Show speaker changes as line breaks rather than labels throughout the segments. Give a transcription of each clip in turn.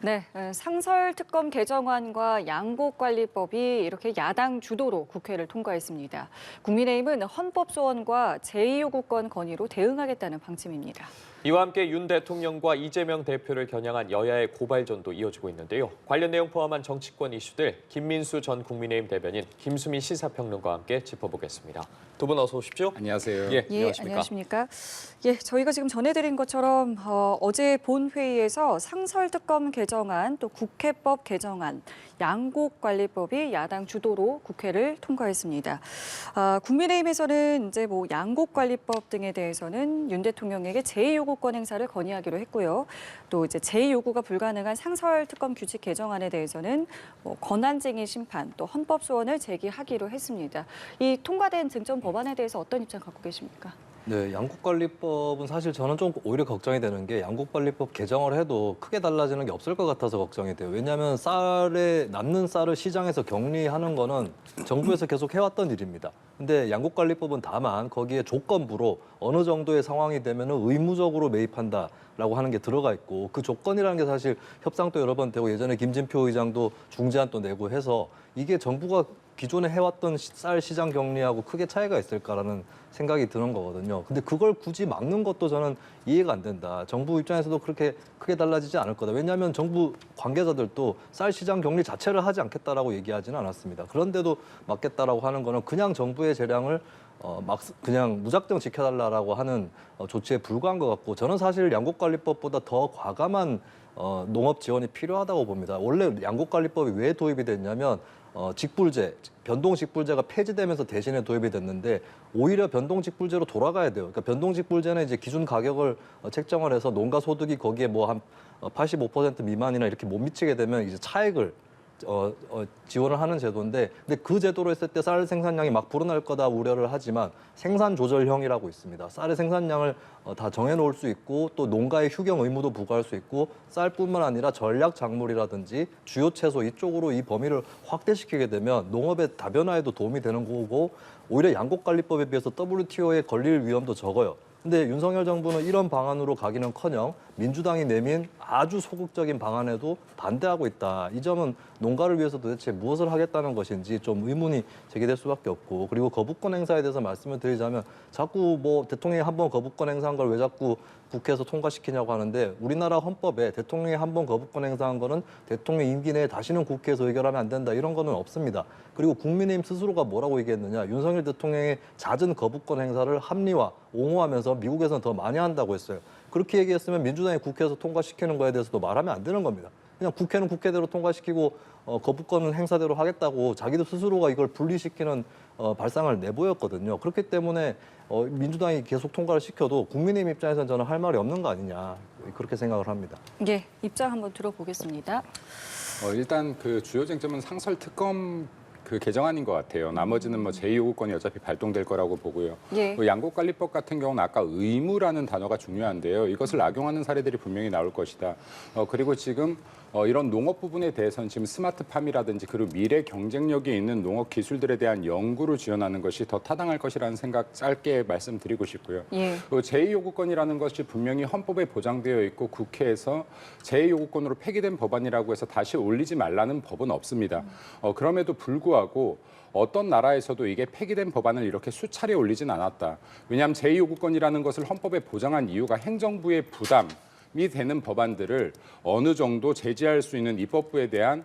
네, 상설특검 개정안과 양곡관리법이 이렇게 야당 주도로 국회를 통과했습니다. 국민의힘은 헌법소원과 제2요구권 건의로 대응하겠다는 방침입니다.
이와 함께 윤 대통령과 이재명 대표를 겨냥한 여야의 고발전도 이어지고 있는데요. 관련 내용 포함한 정치권 이슈들 김민수 전 국민의힘 대변인, 김수미 시사평론가와 함께 짚어보겠습니다. 두 분 어서 오십시오.
안녕하세요.
예,
안녕하십니까. 예, 저희가 지금 전해드린 것처럼 어제 본회의에서 상설특검 개정안, 또 국회법 개정안, 양곡관리법이 야당 주도로 국회를 통과했습니다. 국민의힘에서는 이제 양곡관리법 등에 대해서는 윤 대통령에게 제2요구권 행사를 건의하기로 했고요. 또 이제 제2요구가 불가능한 상설특검 규칙 개정안에 대해서는 권한쟁의 심판, 또 헌법소원을 제기하기로 했습니다. 이 통과된 쟁점 법안에 대해서 어떤 입장 갖고 계십니까?
네, 양곡관리법은 사실 저는 좀 오히려 걱정이 되는 게 양곡관리법 개정을 해도 크게 달라지는 게 없을 것 같아서 걱정이 돼요. 왜냐하면 남는 쌀을 시장에서 격리하는 거는 정부에서 계속 해왔던 일입니다. 근데 양곡관리법은 다만 거기에 조건부로 어느 정도의 상황이 되면은 의무적으로 매입한다라고 하는 게 들어가 있고, 그 조건이라는 게 사실 협상도 여러 번 되고 예전에 김진표 의장도 중재안 또 내고 해서 이게 정부가 기존에 해왔던 쌀 시장 격리하고 크게 차이가 있을까라는 생각이 드는 거거든요. 근데 그걸 굳이 막는 것도 저는 이해가 안 된다. 정부 입장에서도 그렇게 크게 달라지지 않을 거다. 왜냐하면 정부 관계자들도 쌀 시장 격리 자체를 하지 않겠다라고 얘기하지는 않았습니다. 그런데도 막겠다라고 하는 거는 그냥 정부의 재량을 그냥 무작정 지켜달라고 하는 조치에 불과한 것 같고, 저는 사실 양곡관리법보다 더 과감한 농업 지원이 필요하다고 봅니다. 원래 양곡관리법이 왜 도입이 됐냐면 직불제, 변동직불제가 폐지되면서 대신에 도입이 됐는데 오히려 변동직불제로 돌아가야 돼요. 그러니까 변동직불제는 이제 기준 가격을 책정을 해서 농가 소득이 거기에 뭐 한 85% 미만이나 이렇게 못 미치게 되면 이제 차액을 지원을 하는 제도인데, 근데 그 제도로 했을 때 쌀 생산량이 막 불어날 거다 우려를 하지만 생산 조절형이라고 있습니다. 쌀의 생산량을 다 정해놓을 수 있고, 또 농가의 휴경 의무도 부과할 수 있고, 쌀뿐만 아니라 전략 작물이라든지 주요 채소 이쪽으로 이 범위를 확대시키게 되면 농업의 다변화에도 도움이 되는 거고, 오히려 양곡관리법에 비해서 WTO에 걸릴 위험도 적어요. 근데 윤석열 정부는 이런 방안으로 가기는커녕 민주당이 내민 아주 소극적인 방안에도 반대하고 있다. 이 점은 농가를 위해서 도대체 무엇을 하겠다는 것인지 좀 의문이 제기될 수밖에 없고, 그리고 거부권 행사에 대해서 말씀을 드리자면 자꾸 대통령이 한 번 거부권 행사한 걸 왜 자꾸 국회에서 통과시키냐고 하는데, 우리나라 헌법에 대통령이 한 번 거부권 행사한 거는 대통령 임기 내에 다시는 국회에서 의결하면 안 된다, 이런 거는 없습니다. 그리고 국민의힘 스스로가 뭐라고 얘기했느냐, 윤석열 대통령의 잦은 거부권 행사를 합리화, 옹호하면서 미국에서는 더 많이 한다고 했어요. 그렇게 얘기했으면 민주당이 국회에서 통과시키는 거에 대해서도 말하면 안 되는 겁니다. 그냥 국회는 국회대로 통과시키고 거부권은 행사대로 하겠다고 자기도 스스로가 이걸 분리시키는 발상을 내보였거든요. 그렇기 때문에 민주당이 계속 통과를 시켜도 국민의힘 입장에서는 저는 할 말이 없는 거 아니냐, 그렇게 생각을 합니다.
예, 입장 한번 들어보겠습니다.
일단 그 주요 쟁점은 상설특검 그 개정안인 것 같아요. 나머지는 뭐 제2요구권이 어차피 발동될 거라고 보고요.
예.
양곡관리법 같은 경우는 아까 의무라는 단어가 중요한데요. 이것을 악용하는 사례들이 분명히 나올 것이다. 그리고 지금 이런 농업 부분에 대해서는 지금 스마트팜이라든지 그리고 미래 경쟁력이 있는 농업 기술들에 대한 연구를 지원하는 것이 더 타당할 것이라는 생각 짧게 말씀드리고 싶고요.
예.
제2요구권이라는 것이 분명히 헌법에 보장되어 있고 국회에서 제2요구권으로 폐기된 법안이라고 해서 다시 올리지 말라는 법은 없습니다. 그럼에도 불구하고 어떤 나라에서도 이게 폐기된 법안을 이렇게 수차례 올리진 않았다. 왜냐하면 제2요구권이라는 것을 헌법에 보장한 이유가 행정부의 부담이 되는 법안들을 어느 정도 제지할 수 있는 입법부에 대한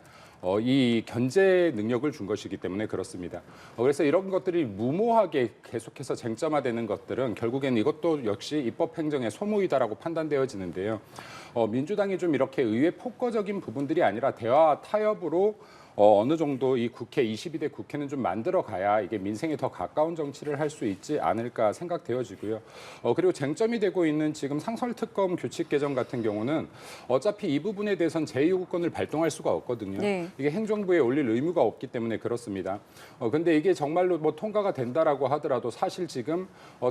이 견제 능력을 준 것이기 때문에 그렇습니다. 그래서 이런 것들이 무모하게 계속해서 쟁점화되는 것들은 결국엔 이것도 역시 입법행정의 소모이다라고 판단되어지는데요. 민주당이 좀 이렇게 의회 폭거적인 부분들이 아니라 대화 타협으로 어느 정도 이 국회 22대 국회는 좀 만들어 가야 이게 민생에 더 가까운 정치를 할 수 있지 않을까 생각되어지고요. 그리고 쟁점이 되고 있는 지금 상설특검 규칙 개정 같은 경우는 어차피 이 부분에 대해서는 제2요구권을 발동할 수가 없거든요.
네.
이게 행정부에 올릴 의무가 없기 때문에 그렇습니다. 근데 이게 정말로 통과가 된다라고 하더라도 사실 지금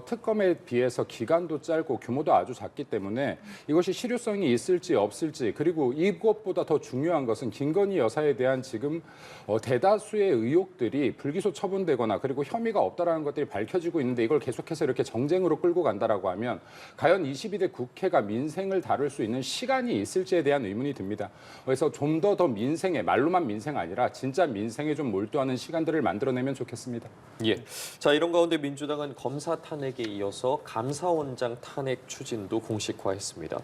특검에 비해서 기간도 짧고 규모도 아주 작기 때문에 이것이 실효성이 있을지 없을지, 그리고 이것보다 더 중요한 것은 김건희 여사에 대한 지금 지금 대다수의 의혹들이 불기소 처분되거나 그리고 혐의가 없다라는 것들이 밝혀지고 있는데 이걸 계속해서 이렇게 정쟁으로 끌고 간다라고 하면 과연 22대 국회가 민생을 다룰 수 있는 시간이 있을지에 대한 의문이 듭니다. 그래서 좀 더 민생에 말로만 민생 아니라 진짜 민생에 좀 몰두하는 시간들을 만들어내면 좋겠습니다.
예. 자, 이런 가운데 민주당은 검사 탄핵에 이어서 감사원장 탄핵 추진도 공식화했습니다.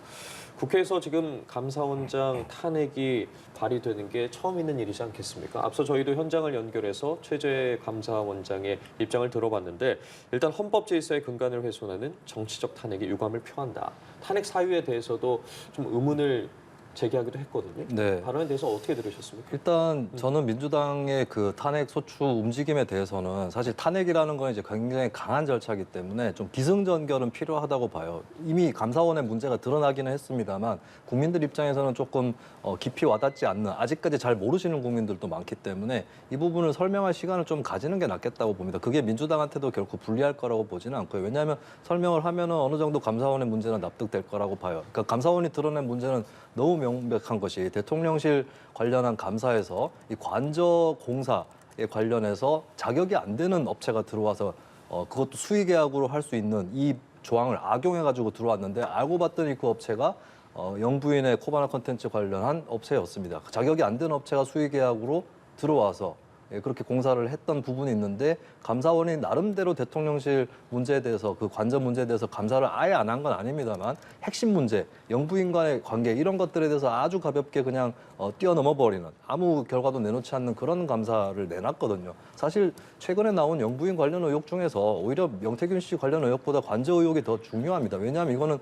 국회에서 지금 감사원장 탄핵이 발의되는 게 처음 있는 일이지 않겠습니까? 앞서 저희도 현장을 연결해서 최재 감사원장의 입장을 들어봤는데 일단 헌법 질서의 근간을 훼손하는 정치적 탄핵에 유감을 표한다. 탄핵 사유에 대해서도 좀 의문을 제기하기도 했거든요.
네.
발언에 대해서 어떻게 들으셨습니까?
일단 저는 민주당의 그 탄핵 소추 움직임에 대해서는 사실 탄핵이라는 건 이제 굉장히 강한 절차이기 때문에 좀 기승전결은 필요하다고 봐요. 이미 감사원의 문제가 드러나기는 했습니다만 국민들 입장에서는 조금 깊이 와닿지 않는, 아직까지 잘 모르시는 국민들도 많기 때문에 이 부분을 설명할 시간을 좀 가지는 게 낫겠다고 봅니다. 그게 민주당한테도 결코 불리할 거라고 보지는 않고요. 왜냐하면 설명을 하면은 어느 정도 감사원의 문제는 납득될 거라고 봐요. 그러니까 감사원이 드러낸 문제는 너무 명백한 것이 대통령실 관련한 감사에서 이 관저 공사에 관련해서 자격이 안 되는 업체가 들어와서 그것도 수의계약으로 할 수 있는 이 조항을 악용해가지고 들어왔는데 알고 봤더니 그 업체가 영부인의 코바나 컨텐츠 관련한 업체였습니다. 자격이 안 되는 업체가 수의계약으로 들어와서 그렇게 공사를 했던 부분이 있는데 감사원이 나름대로 대통령실 문제에 대해서 그 관저 문제에 대해서 감사를 아예 안 한 건 아닙니다만 핵심 문제, 영부인과의 관계 이런 것들에 대해서 아주 가볍게 그냥 뛰어넘어 버리는 아무 결과도 내놓지 않는 그런 감사를 내놨거든요. 사실 최근에 나온 영부인 관련 의혹 중에서 오히려 명태균 씨 관련 의혹보다 관저 의혹이 더 중요합니다. 왜냐하면 이거는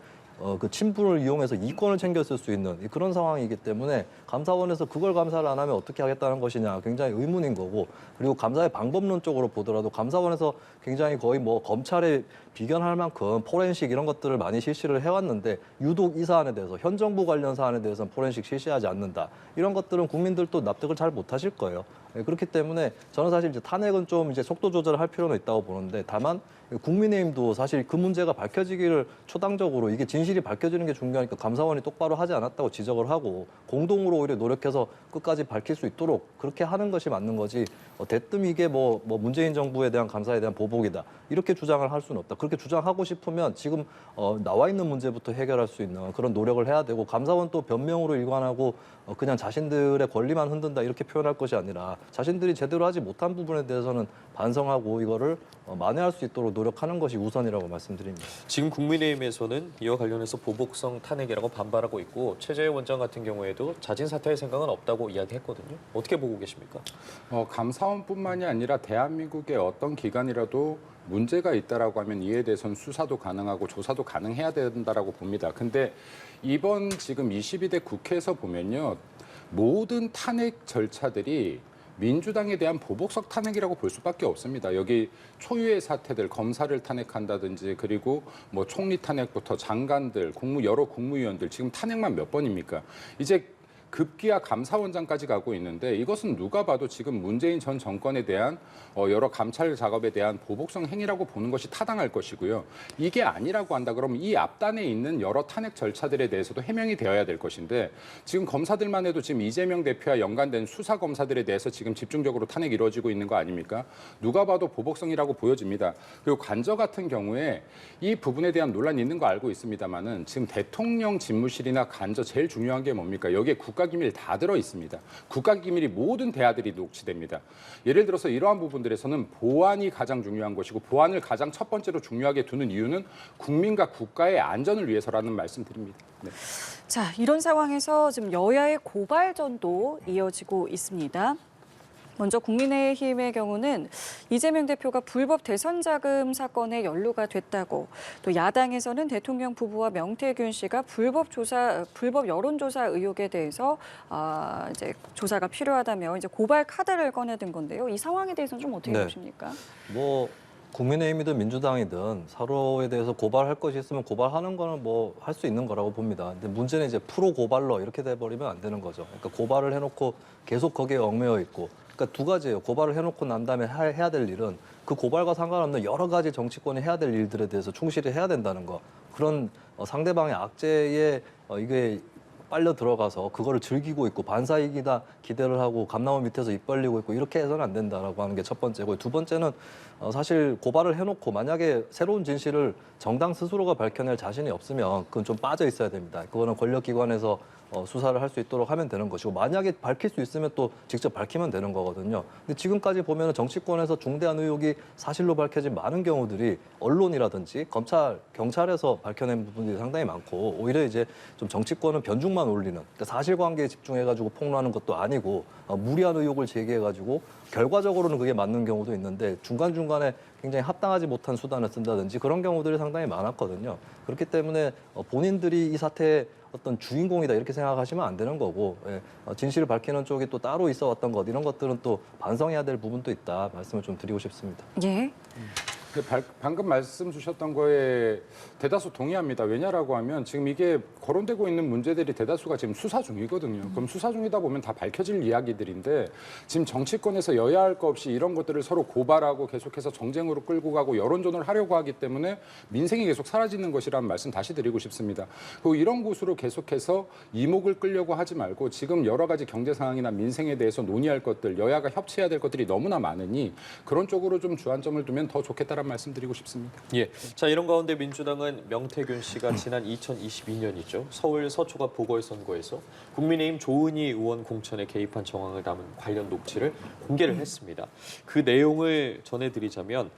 그 친분을 이용해서 이권을 챙겼을 수 있는 그런 상황이기 때문에 감사원에서 그걸 감사를 안 하면 어떻게 하겠다는 것이냐 굉장히 의문인 거고, 그리고 감사의 방법론적으로 보더라도 감사원에서 굉장히 거의 뭐 검찰에 비견할 만큼 포렌식 이런 것들을 많이 실시를 해왔는데 유독 이 사안에 대해서 현 정부 관련 사안에 대해서는 포렌식 실시하지 않는다. 이런 것들은 국민들도 납득을 잘 못하실 거예요. 그렇기 때문에 저는 사실 이제 탄핵은 좀 이제 속도 조절을 할 필요는 있다고 보는데, 다만 국민의힘도 사실 그 문제가 밝혀지기를 초당적으로 이게 진실이 밝혀지는 게 중요하니까 감사원이 똑바로 하지 않았다고 지적을 하고 공동으로 오히려 노력해서 끝까지 밝힐 수 있도록 그렇게 하는 것이 맞는 거지, 대뜸 이게 뭐 문재인 정부에 대한 감사에 대한 보복이다 이렇게 주장을 할 수는 없다. 그렇게 주장하고 싶으면 지금 나와 있는 문제부터 해결할 수 있는 그런 노력을 해야 되고, 감사원 또 변명으로 일관하고 그냥 자신들의 권리만 흔든다 이렇게 표현할 것이 아니라 자신들이 제대로 하지 못한 부분에 대해서는 반성하고 이거를 만회할 수 있도록 노력하는 것이 우선이라고 말씀드립니다.
지금 국민의힘에서는 이와 관련해서 보복성 탄핵이라고 반발하고 있고 최재해 원장 같은 경우에도 자진 사퇴할 생각은 없다고 이야기했거든요. 어떻게 보고 계십니까?
감사원뿐만이 아니라 대한민국의 어떤 기관이라도 문제가 있다라고 하면 이에 대해서는 수사도 가능하고 조사도 가능해야 된다라고 봅니다. 근데 이번 지금 22대 국회에서 보면요, 모든 탄핵 절차들이 민주당에 대한 보복성 탄핵이라고 볼 수밖에 없습니다. 여기 초유의 사태들, 검사를 탄핵한다든지 그리고 뭐 총리 탄핵부터 장관들, 여러 국무위원들 지금 탄핵만 몇 번입니까? 이제 급기야 감사원장까지 가고 있는데 이것은 누가 봐도 지금 문재인 전 정권에 대한 여러 감찰 작업에 대한 보복성 행위라고 보는 것이 타당할 것이고요. 이게 아니라고 한다 그러면 이 앞단에 있는 여러 탄핵 절차들에 대해서도 해명이 되어야 될 것인데, 지금 검사들만 해도 지금 이재명 대표와 연관된 수사 검사들에 대해서 지금 집중적으로 탄핵이 이루어지고 있는 거 아닙니까? 누가 봐도 보복성이라고 보여집니다. 그리고 관저 같은 경우에 이 부분에 대한 논란이 있는 거 알고 있습니다만은 지금 대통령 집무실이나 관저 제일 중요한 게 뭡니까? 여기에 국가기밀 다 들어 있습니다. 국가기밀이 모든 대화들이 녹취됩니다. 예를 들어서 이러한 부분들에서는 보안이 가장 중요한 것이고, 보안을 가장 첫 번째로 중요하게 두는 이유는 국민과 국가의 안전을 위해서라는 말씀드립니다. 네.
자, 이런 상황에서 지금 여야의 고발전도 이어지고 있습니다. 먼저 국민의힘의 경우는 이재명 대표가 불법 대선 자금 사건에 연루가 됐다고, 또 야당에서는 대통령 부부와 명태균 씨가 불법 여론조사 의혹에 대해서 이제 조사가 필요하다며 이제 고발 카드를 꺼내든 건데요. 이 상황에 대해서는 좀 어떻게 보십니까?
국민의힘이든 민주당이든 서로에 대해서 고발할 것이 있으면 고발하는 거는 뭐 할 수 있는 거라고 봅니다. 근데 문제는 이제 프로 고발러 이렇게 돼버리면 안 되는 거죠. 그러니까 고발을 해놓고 계속 거기에 얽매여 있고, 그러니까 두 가지예요. 고발을 해놓고 난 다음에 해야 될 일은 그 고발과 상관없는 여러 가지 정치권이 해야 될 일들에 대해서 충실히 해야 된다는 거. 그런 상대방의 악재에 이게 빨려 들어가서 그거를 즐기고 있고 반사이익이다 기대를 하고 감나무 밑에서 입 벌리고 있고 이렇게 해서는 안 된다라고 하는 게 첫 번째고, 두 번째는 사실 고발을 해놓고 만약에 새로운 진실을 정당 스스로가 밝혀낼 자신이 없으면 그건 좀 빠져 있어야 됩니다. 그거는 권력기관에서 수사를 할 수 있도록 하면 되는 것이고, 만약에 밝힐 수 있으면 또 직접 밝히면 되는 거거든요. 근데 지금까지 보면 정치권에서 중대한 의혹이 사실로 밝혀진 많은 경우들이 언론이라든지 검찰, 경찰에서 밝혀낸 부분들이 상당히 많고, 오히려 이제 좀 정치권은 변죽만 올리는, 그러니까 사실관계에 집중해가지고 폭로하는 것도 아니고 무리한 의혹을 제기해가지고 결과적으로는 그게 맞는 경우도 있는데 중간중간에 굉장히 합당하지 못한 수단을 쓴다든지 그런 경우들이 상당히 많았거든요. 그렇기 때문에 본인들이 이 사태의 어떤 주인공이다 이렇게 생각하시면 안 되는 거고, 진실을 밝히는 쪽이 또 따로 있어 왔던 것, 이런 것들은 또 반성해야 될 부분도 있다 말씀을 좀 드리고 싶습니다.
예.
방금 말씀 주셨던 거에 대다수 동의합니다. 왜냐라고 하면 지금 이게 거론되고 있는 문제들이 대다수가 지금 수사 중이거든요. 그럼 수사 중이다 보면 다 밝혀질 이야기들인데, 지금 정치권에서 여야 할 거 없이 이런 것들을 서로 고발하고 계속해서 정쟁으로 끌고 가고 여론전을 하려고 하기 때문에 민생이 계속 사라지는 것이라는 말씀 다시 드리고 싶습니다. 그리고 이런 곳으로 계속해서 이목을 끌려고 하지 말고 지금 여러 가지 경제 상황이나 민생에 대해서 논의할 것들, 여야가 협치해야 될 것들이 너무나 많으니 그런 쪽으로 좀 주안점을 두면 더 좋겠다라는 말씀드리고 싶습니다.
예. 자, 이런 가운데 민주당은 명태균 씨가 지난 2022년이죠. 서울 서초갑 보궐선거에서 국민의힘 조은희 의원 공천에 개입한 정황을 담은 관련 녹취를 공개를 했습니다. 그 내용을 전해드리자면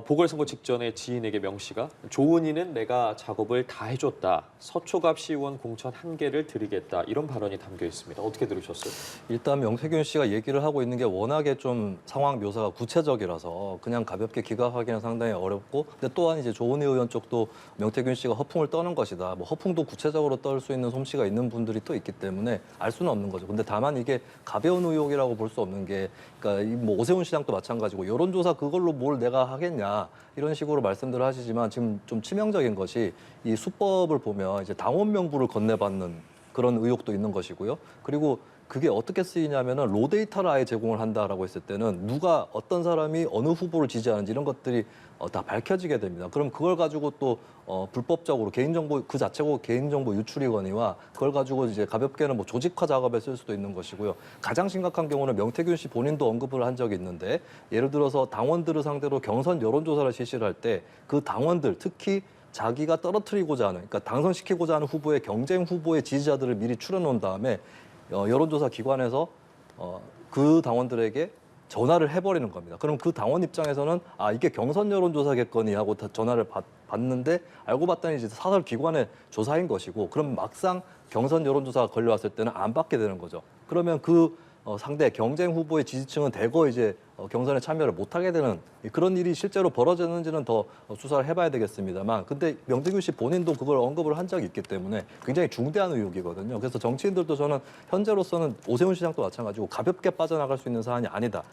보궐선거 직전에 지인에게 명 씨가 조은희는 내가 작업을 다 해줬다. 서초갑 시의원 공천 1개를 드리겠다. 이런 발언이 담겨 있습니다. 어떻게 들으셨어요?
일단 명태균 씨가 얘기를 하고 있는 게 워낙에 좀 상황 묘사가 구체적이라서 그냥 가볍게 기각하기는 상당히 어렵고, 근데 또한 이제 조은희 의원 쪽도 명태균 씨가 허풍을 떠는 것이다. 뭐 허풍도 구체적으로 떨 수 있는 솜씨가 있는 분들이 또 있기 때문에 알 수는 없는 거죠. 근데 다만 이게 가벼운 의혹이라고 볼 수 없는 게, 그러니까 뭐 오세훈 시장도 마찬가지고 여론조사 그걸로 뭘 내가 하겠냐 이런 식으로 말씀들을 하시지만, 지금 좀 치명적인 것이 이 수법을 보면 이제 당원 명부를 건네받는 그런 의혹도 있는 것이고요. 그리고 그게 어떻게 쓰이냐면은 로데이터를 아예 제공을 한다라고 했을 때는 누가 어떤 사람이 어느 후보를 지지하는지 이런 것들이 다 밝혀지게 됩니다. 그럼 그걸 가지고 또 불법적으로 개인정보 그 자체고 개인정보 유출이거니와 그걸 가지고 이제 가볍게는 뭐 조직화 작업에 쓸 수도 있는 것이고요. 가장 심각한 경우는 명태균 씨 본인도 언급을 한 적이 있는데, 예를 들어서 당원들을 상대로 경선 여론조사를 실시를 할 때 그 당원들, 특히 자기가 떨어뜨리고자 하는, 그러니까 당선시키고자 하는 후보의 경쟁 후보의 지지자들을 미리 추려놓은 다음에 여론조사 기관에서 그 당원들에게 전화를 해버리는 겁니다. 그럼 그 당원 입장에서는 이게 경선 여론조사겠거니 하고 전화를 받는데, 알고 봤더니 이제 사설 기관의 조사인 것이고, 그럼 막상 경선 여론조사가 걸려왔을 때는 안 받게 되는 거죠. 그러면 그 상대 경쟁 후보의 지지층은 대거 이제 경선에 참여를 못하게 되는 그런 일이 실제로 벌어졌는지는 더 수사를 해봐야 되겠습니다만, 근데 명태균 씨 본인도 그걸 언급을 한 적이 있기 때문에 굉장히 중대한 의혹이거든요. 그래서 정치인들도 저는 현재로서는 오세훈 시장도 마찬가지고 가볍게 빠져나갈 수 있는 사안이 아니다.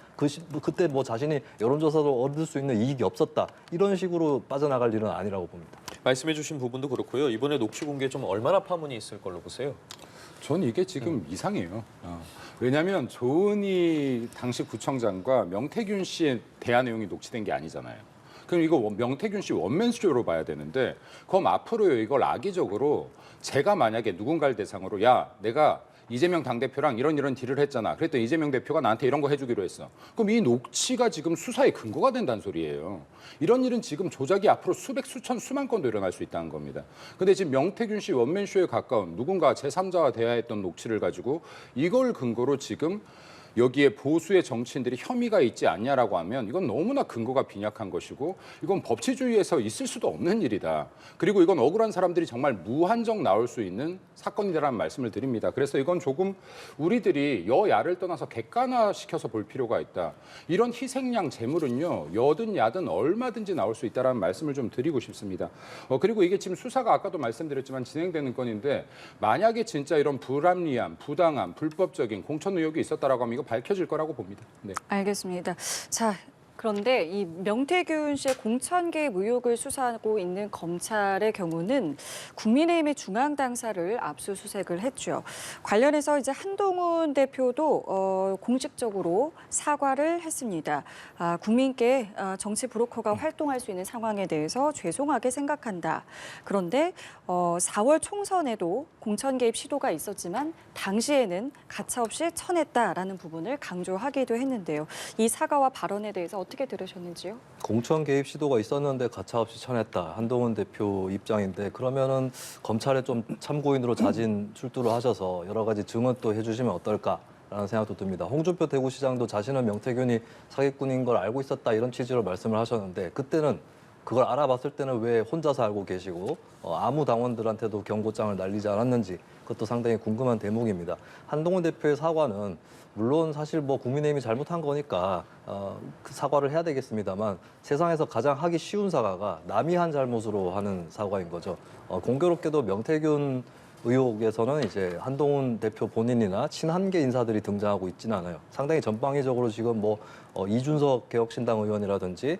그때 뭐 자신이 여론조사로 얻을 수 있는 이익이 없었다. 이런 식으로 빠져나갈 일은 아니라고 봅니다.
말씀해 주신 부분도 그렇고요. 이번에 녹취 공개 좀 얼마나 파문이 있을 걸로 보세요?
전 이게 지금 이상해요. 왜냐하면 조은희 당시 구청장과 명태균 씨의 대화 내용이 녹취된 게 아니잖아요. 그럼 이거 명태균 씨 원맨쇼로 봐야 되는데, 그럼 앞으로요 이걸 악의적으로 제가 만약에 누군가를 대상으로 내가 이재명 당대표랑 이런 딜을 했잖아. 그랬더니 이재명 대표가 나한테 이런 거 해주기로 했어. 그럼 이 녹취가 지금 수사의 근거가 된다는 소리예요. 이런 일은 지금 조작이 앞으로 수백, 수천, 수만 건도 일어날 수 있다는 겁니다. 근데 지금 명태균 씨 원맨쇼에 가까운 누군가 제3자와 대화했던 녹취를 가지고 이걸 근거로 지금 여기에 보수의 정치인들이 혐의가 있지 않냐라고 하면 이건 너무나 근거가 빈약한 것이고, 이건 법치주의에서 있을 수도 없는 일이다. 그리고 이건 억울한 사람들이 정말 무한정 나올 수 있는 사건이라는 말씀을 드립니다. 그래서 이건 조금 우리들이 여야를 떠나서 객관화시켜서 볼 필요가 있다. 이런 희생양 재물은요, 여든 야든 얼마든지 나올 수 있다는 말씀을 좀 드리고 싶습니다. 그리고 이게 지금 수사가 아까도 말씀드렸지만 진행되는 건인데, 만약에 진짜 이런 불합리한, 부당한, 불법적인 공천 의혹이 있었다라고 하면 이거 밝혀질 거라고 봅니다. 네.
알겠습니다. 자, 그런데 이 명태균 씨의 공천 개입 의혹을 수사하고 있는 검찰의 경우는 국민의힘의 중앙 당사를 압수수색을 했죠. 관련해서 이제 한동훈 대표도 공식적으로 사과를 했습니다. 국민께 정치 브로커가 활동할 수 있는 상황에 대해서 죄송하게 생각한다. 그런데 4월 총선에도 공천 개입 시도가 있었지만 당시에는 가차없이 쳐냈다라는 부분을 강조하기도 했는데요. 이 사과와 발언에 대해서 어떻게 들으셨는지요?
공천 개입 시도가 있었는데 가차없이 쳐냈다. 한동훈 대표 입장인데 그러면은 검찰에 좀 참고인으로 자진 출두를 하셔서 여러 가지 증언 또 해주시면 어떨까라는 생각도 듭니다. 홍준표 대구시장도 자신은 명태균이 사기꾼인 걸 알고 있었다 이런 취지로 말씀을 하셨는데 그때는 그걸 알아봤을 때는 왜 혼자서 알고 계시고 아무 당원들한테도 경고장을 날리지 않았는지 그것도 상당히 궁금한 대목입니다. 한동훈 대표의 사과는 물론 사실 뭐 국민의힘이 잘못한 거니까 그 사과를 해야 되겠습니다만 세상에서 가장 하기 쉬운 사과가 남이 한 잘못으로 하는 사과인 거죠. 공교롭게도 명태균 의혹에서는 이제 한동훈 대표 본인이나 친한계 인사들이 등장하고 있지는 않아요. 상당히 전방위적으로 지금 뭐 이준석 개혁신당 의원이라든지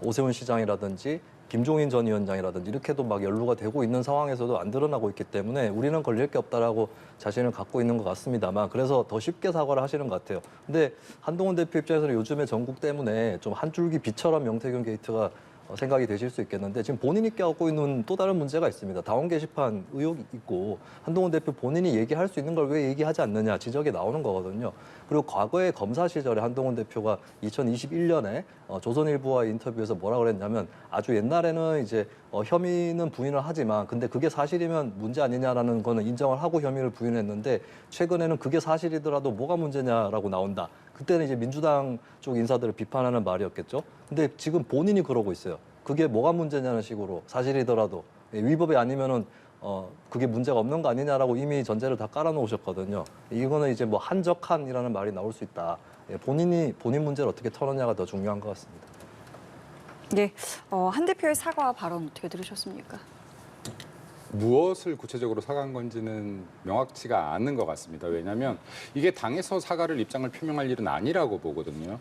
오세훈 시장이라든지 김종인 전 위원장이라든지 이렇게도 막 연루가 되고 있는 상황에서도 안 드러나고 있기 때문에 우리는 걸릴 게 없다라고 자신을 갖고 있는 것 같습니다만 그래서 더 쉽게 사과를 하시는 것 같아요. 근데 한동훈 대표 입장에서는 요즘에 전국 때문에 좀 한 줄기 빛처럼 명태균 게이트가 생각이 되실 수 있겠는데 지금 본인이 껴안고 있는 또 다른 문제가 있습니다. 당원 게시판 의혹이 있고 한동훈 대표 본인이 얘기할 수 있는 걸 왜 얘기하지 않느냐 지적이 나오는 거거든요. 그리고 과거에 검사 시절에 한동훈 대표가 2021년에 조선일보와의 인터뷰에서 뭐라 그랬냐면 아주 옛날에는 이제 혐의는 부인을 하지만 근데 그게 사실이면 문제 아니냐라는 거는 인정을 하고 혐의를 부인했는데 최근에는 그게 사실이더라도 뭐가 문제냐라고 나온다. 그때는 이제 민주당 쪽 인사들을 비판하는 말이었겠죠. 근데 지금 본인이 그러고 있어요. 그게 뭐가 문제냐는 식으로 사실이더라도 위법이 아니면은 그게 문제가 없는 거 아니냐라고 이미 전제를 다 깔아놓으셨거든요. 이거는 이제 뭐 한적한이라는 말이 나올 수 있다. 본인 문제를 어떻게 털느냐가 더 중요한 것 같습니다.
네, 한 대표의 사과 발언 어떻게 들으셨습니까?
무엇을 구체적으로 사과한 건지는 명확치가 않은 것 같습니다. 왜냐하면 이게 당에서 사과를 입장을 표명할 일은 아니라고 보거든요.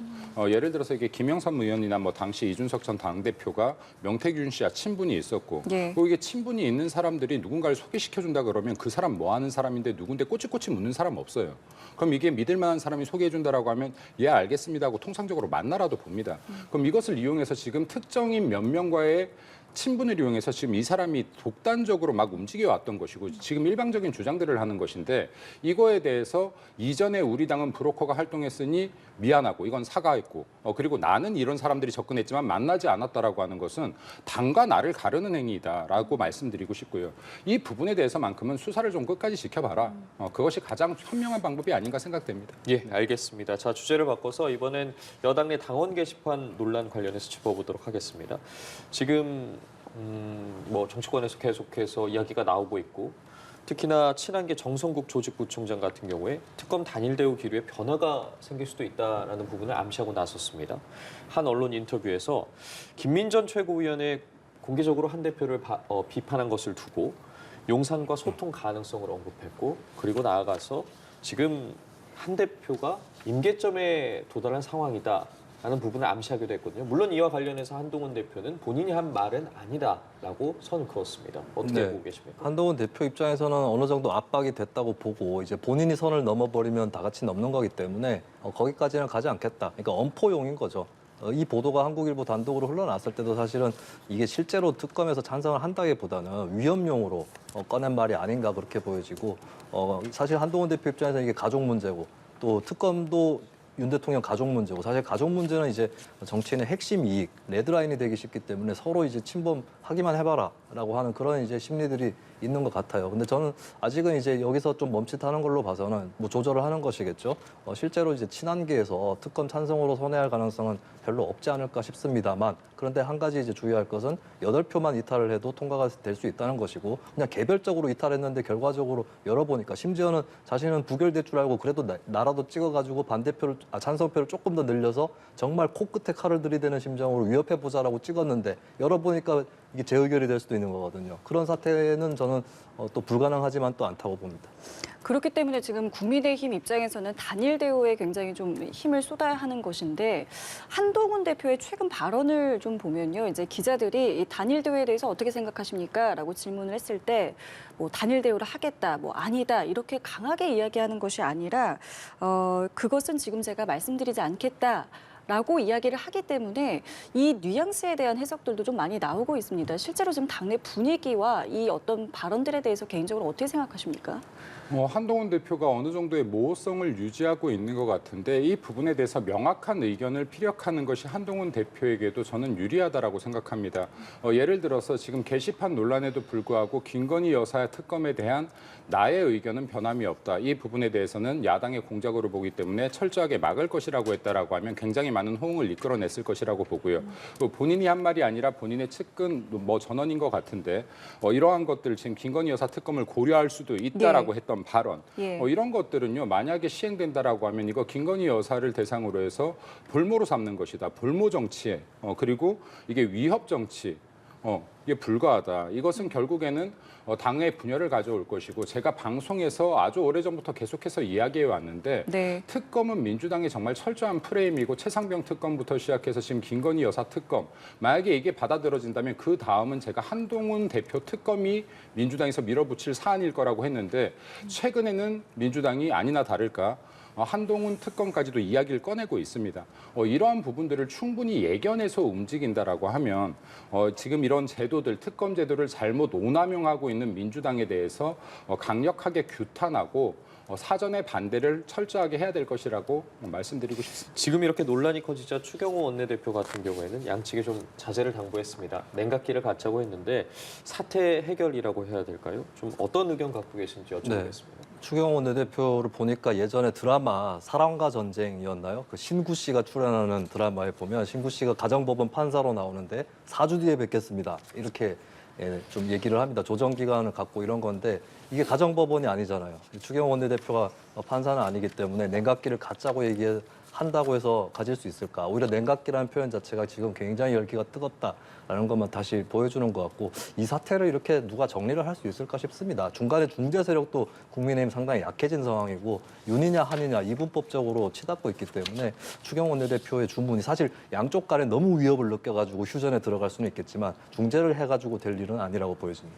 예를 들어서 이게 김영삼 의원이나 뭐 당시 이준석 전 당대표가 명태균 씨와 친분이 있었고
예.
그리고 이게 친분이 있는 사람들이 누군가를 소개시켜준다 그러면 그 사람 뭐 하는 사람인데 누군데 꼬치꼬치 묻는 사람 없어요. 그럼 이게 믿을 만한 사람이 소개해준다라고 하면 예 알겠습니다 하고 통상적으로 만나라도 봅니다. 그럼 이것을 이용해서 지금 특정인 몇 명과의 친분을 이용해서 지금 이 사람이 독단적으로 막 움직여 왔던 것이고 지금 일방적인 주장들을 하는 것인데 이거에 대해서 이전에 우리 당은 브로커가 활동했으니 미안하고 이건 사과했고 그리고 나는 이런 사람들이 접근했지만 만나지 않았다라고 하는 것은 당과 나를 가르는 행위다라고 말씀드리고 싶고요. 이 부분에 대해서만큼은 수사를 좀 끝까지 지켜봐라. 그것이 가장 현명한 방법이 아닌가 생각됩니다.
예, 알겠습니다. 자, 주제를 바꿔서 이번엔 여당 내 당원 게시판 논란 관련해서 짚어보도록 하겠습니다. 지금 뭐 정치권에서 계속해서 이야기가 나오고 있고 특히나 친한계 정성국 조직부총장 같은 경우에 특검 단일 대우 기류에 변화가 생길 수도 있다라는 부분을 암시하고 나섰습니다. 한 언론 인터뷰에서 김민전 최고위원회 공개적으로 한 대표를 비판한 것을 두고 용산과 소통 가능성을 언급했고 그리고 나아가서 지금 한 대표가 임계점에 도달한 상황이다. 라는 부분을 암시하기도 했거든요. 물론 이와 관련해서 한동훈 대표는 본인이 한 말은 아니다라고 선을 그었습니다. 어떻게 보고 계십니까?
한동훈 대표 입장에서는 어느 정도 압박이 됐다고 보고 이제 본인이 선을 넘어버리면 다 같이 넘는 거기 때문에 거기까지는 가지 않겠다. 그러니까 엄포용인 거죠. 이 보도가 한국일보 단독으로 흘러났을 때도 사실은 이게 실제로 특검에서 찬성을 한다기보다는 위협용으로 꺼낸 말이 아닌가 그렇게 보여지고 사실 한동훈 대표 입장에서는 이게 가족 문제고 또 특검도 윤 대통령 가족 문제고 사실 가족 문제는 이제 정치인의 핵심 이익, 레드라인이 되기 쉽기 때문에 서로 이제 침범하기만 해봐라라고 하는 그런 이제 심리들이 있는 것 같아요. 근데 저는 아직은 이제 여기서 좀 멈칫하는 걸로 봐서는 뭐 조절을 하는 것이겠죠. 실제로 이제 친한계에서 특검 찬성으로 선회할 가능성은 별로 없지 않을까 싶습니다만 그런데 한 가지 이제 주의할 것은 8표만 이탈을 해도 통과가 될 수 있다는 것이고 그냥 개별적으로 이탈했는데 결과적으로 열어보니까 심지어는 자신은 부결될 줄 알고 그래도 나라도 찍어가지고 반대표를 찬성표를 조금 더 늘려서 정말 코끝에 칼을 들이대는 심정으로 위협해보자라고 찍었는데 열어보니까 이게 재의결이 될 수도 있는 거거든요. 그런 사태는 저는 또 불가능하지만 또 않다고 봅니다.
그렇기 때문에 지금 국민의힘 입장에서는 단일 대우에 굉장히 좀 힘을 쏟아야 하는 것인데 한동훈 대표의 최근 발언을 좀 보면요. 이제 기자들이 이 단일 대우에 대해서 어떻게 생각하십니까? 라고 질문을 했을 때 뭐 단일 대우를 하겠다, 뭐 아니다 이렇게 강하게 이야기하는 것이 아니라 그것은 지금 제가 말씀드리지 않겠다. 라고 이야기를 하기 때문에 이 뉘앙스에 대한 해석들도 좀 많이 나오고 있습니다. 실제로 지금 당내 분위기와 이 어떤 발언들에 대해서 개인적으로 어떻게 생각하십니까?
한동훈 대표가 어느 정도의 모호성을 유지하고 있는 것 같은데 이 부분에 대해서 명확한 의견을 피력하는 것이 한동훈 대표에게도 저는 유리하다라고 생각합니다. 예를 들어서 지금 게시판 논란에도 불구하고 김건희 여사의 특검에 대한 나의 의견은 변함이 없다. 이 부분에 대해서는 야당의 공작으로 보기 때문에 철저하게 막을 것이라고 했다라고 하면 굉장히 많은 호응을 이끌어냈을 것이라고 보고요. 본인이 한 말이 아니라 본인의 측근 전원인 것 같은데 이러한 것들 지금 김건희 여사 특검을 고려할 수도 있다라고 했던 발언 이런 것들은요 만약에 시행된다라고 하면 이거 김건희 여사를 대상으로 해서 볼모로 삼는 것이다. 볼모 정치 그리고 이게 위협 정치 이게 불가하다. 이것은 결국에는 당의 분열을 가져올 것이고 제가 방송에서 아주 오래전부터 계속해서 이야기해 왔는데
네.
특검은 민주당의 정말 철저한 프레임이고 최상병 특검부터 시작해서 지금 김건희 여사 특검 만약에 이게 받아들여진다면 그 다음은 제가 한동훈 대표 특검이 민주당에서 밀어붙일 사안일 거라고 했는데 최근에는 민주당이 아니나 다를까 한동훈 특검까지도 이야기를 꺼내고 있습니다. 이러한 부분들을 충분히 예견해서 움직인다라고 하면 지금 이런 제도들, 특검 제도를 잘못 오남용하고 있는 민주당에 대해서 강력하게 규탄하고 사전에 반대를 철저하게 해야 될 것이라고 말씀드리고 싶습니다.
지금 이렇게 논란이 커지자 추경호 원내대표 같은 경우에는 양측에 좀 자제를 당부했습니다. 냉각기를 갖자고 했는데 사태 해결이라고 해야 될까요? 좀 어떤 의견 갖고 계신지 여쭤보겠습니다.
추경호 원내대표를 보니까 예전에 드라마 사랑과 전쟁이었나요? 그 신구 씨가 출연하는 드라마에 보면 신구 씨가 가정법원 판사로 나오는데 4주 뒤에 뵙겠습니다. 이렇게 좀 얘기를 합니다. 조정기간을 갖고 이런 건데 이게 가정법원이 아니잖아요. 추경호 원내대표가 판사는 아니기 때문에 냉각기를 갖자고 얘기한다고 해서 가질 수 있을까? 오히려 냉각기라는 표현 자체가 지금 굉장히 열기가 뜨겁다라는 것만 다시 보여주는 것 같고 이 사태를 이렇게 누가 정리를 할 수 있을까 싶습니다. 중간에 중재 세력도 국민의힘 상당히 약해진 상황이고 윤이냐 한이냐 이분법적으로 치닫고 있기 때문에 추경호 원내대표의 주문이 사실 양쪽 간에 너무 위협을 느껴가지고 휴전에 들어갈 수는 있겠지만 중재를 해가지고 될 일은 아니라고 보여집니다.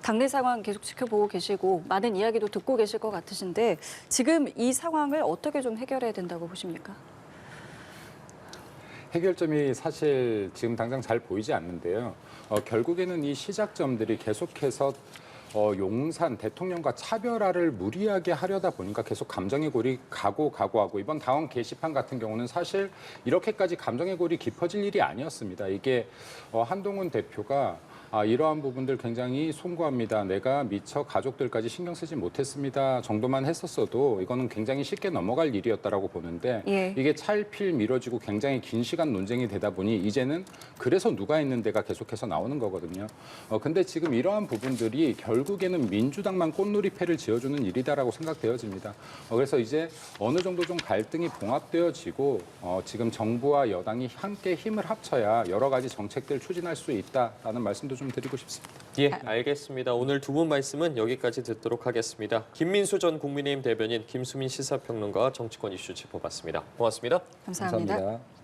당내 상황 계속 지켜보고 계시고 많은 이야기도 듣고 계실 것 같으신데 지금 이 상황을 어떻게 좀 해결해야 된다고 보십니까?
해결점이 사실 지금 당장 잘 보이지 않는데요. 결국에는 이 시작점들이 계속해서 용산 대통령과 차별화를 무리하게 하려다 보니까 계속 감정의 골이 가고 하고 이번 당원 게시판 같은 경우는 사실 이렇게까지 감정의 골이 깊어질 일이 아니었습니다. 이게 한동훈 대표가 이러한 부분들 굉장히 송구합니다. 내가 미처 가족들까지 신경 쓰지 못했습니다. 정도만 했었어도 이거는 굉장히 쉽게 넘어갈 일이었다라고 보는데 이게 차일피일 미뤄지고 굉장히 긴 시간 논쟁이 되다 보니 이제는 그래서 누가 했는데가 계속해서 나오는 거거든요. 근데 지금 이러한 부분들이 결국에는 민주당만 꽃놀이패를 지어주는 일이다라고 생각되어집니다. 그래서 이제 어느 정도 좀 갈등이 봉합되어지고 지금 정부와 여당이 함께 힘을 합쳐야 여러 가지 정책들 추진할 수 있다라는 말씀도 좀 드리고 싶습니다.
예, 알겠습니다. 오늘 두 분 말씀은 여기까지 듣도록 하겠습니다. 김민수 전 국민의힘 대변인, 김수민 시사평론가와 정치권 이슈 짚어봤습니다. 고맙습니다.
감사합니다.
감사합니다.